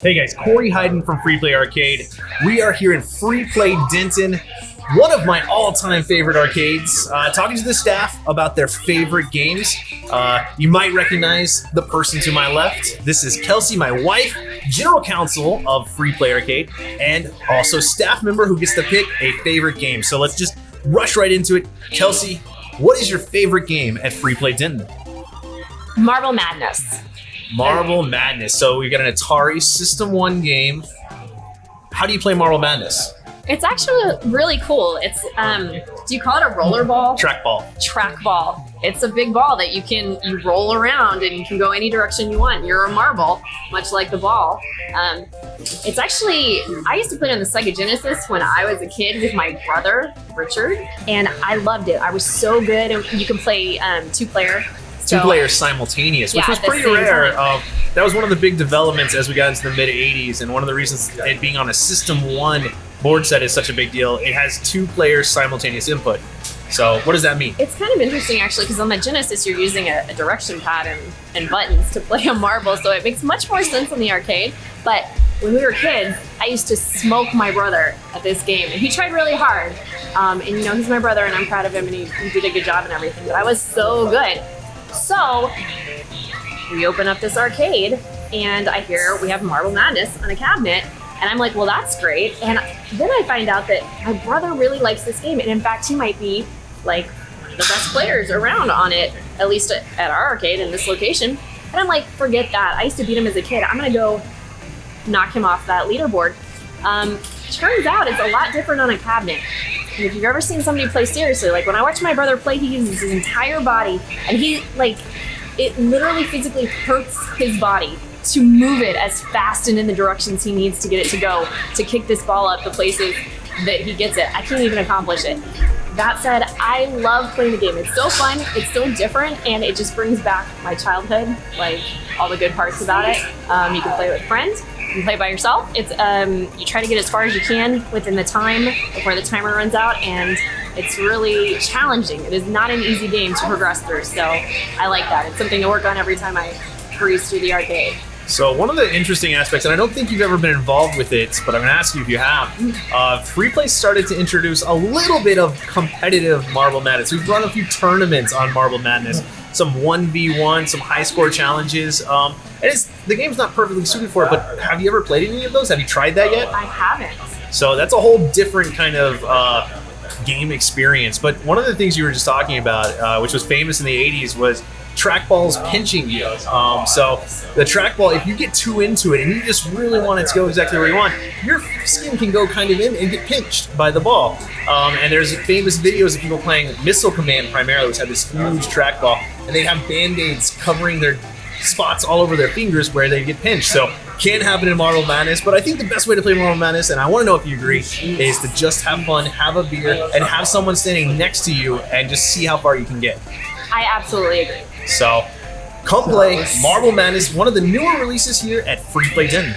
Hey guys, Corey Hyden from Free Play Arcade. We are here in Free Play Denton, one of my all-time favorite arcades, talking to the staff about their favorite games. You might recognize the person to my left. This is Kelsie, my wife, general counsel of Free Play Arcade, and also staff member who gets to pick a favorite game. So let's just rush right into it. Kelsie, what is your favorite game at Free Play Denton? Marble Madness. Marble Madness. So we've got an Atari System 1 game. How do you play Marble Madness? It's actually really cool. It's, do you call it a roller ball? Trackball. Trackball. It's a big ball that you roll around and you can go any direction you want. You're a marble, much like the ball. It's actually, I used to play it on the Sega Genesis when I was a kid with my brother, Richard, and I loved it. I was so good. And you can play two-player. Two players simultaneous, which was pretty rare. That was one of the big developments as we got into the mid 80s, and one of the reasons it being on a System 1 board set is such a big deal. It has 2 players simultaneous input. So what does that mean? It's kind of interesting actually, because on the Genesis you're using a direction pad and buttons to play a marble, so it makes much more sense in the arcade. But when we were kids, I used to smoke my brother at this game, and he tried really hard. And you know, he's my brother and I'm proud of him, and he did a good job and everything, but I was so good. So we open up this arcade and I hear we have Marble Madness on a cabinet, and I'm like, well, that's great. And then I find out that my brother really likes this game, and in fact he might be like one of the best players around on it, at least at our arcade in this location. And I'm like, forget that, I used to beat him as a kid, I'm gonna go knock him off that leaderboard. Turns out it's a lot different on a cabinet. And if you've ever seen somebody play seriously, like when I watch my brother play, he uses his entire body, and it literally physically hurts his body to move it as fast and in the directions he needs to get it to go, to kick this ball up the places that he gets it. I can't even accomplish it. That said, I love playing the game. It's so fun, it's so different, and it just brings back my childhood, like all the good parts about it. You can play with friends. You can play by yourself. It's you try to get as far as you can within the time before the timer runs out, and it's really challenging. It is not an easy game to progress through, so I like that. It's something to work on every time I breeze through the arcade. So one of the interesting aspects, and I don't think you've ever been involved with it, but I'm going to ask you if you have, Free Play started to introduce a little bit of competitive Marble Madness. We've run a few tournaments on Marble Madness, some 1v1, some high score challenges, and the game's not perfectly suited for it, but have you ever played any of those? Have you tried that yet? I haven't. So that's a whole different kind of game experience. But one of the things you were just talking about, which was famous in the 80s, was trackballs pinching you. So the trackball, if you get too into it and you just really want it to go exactly where you want, your skin can go kind of in and get pinched by the ball. And there's famous videos of people playing Missile Command primarily, which had this huge trackball, and they have band-aids covering their spots all over their fingers where they get pinched. So can happen in Marble Madness, but I think the best way to play Marble Madness, and I want to know if you agree, is to just have fun, have a beer, and have someone standing next to you and just see how far you can get. I absolutely agree. So come play Marble Madness, one of the newer releases here at Free Play Denton.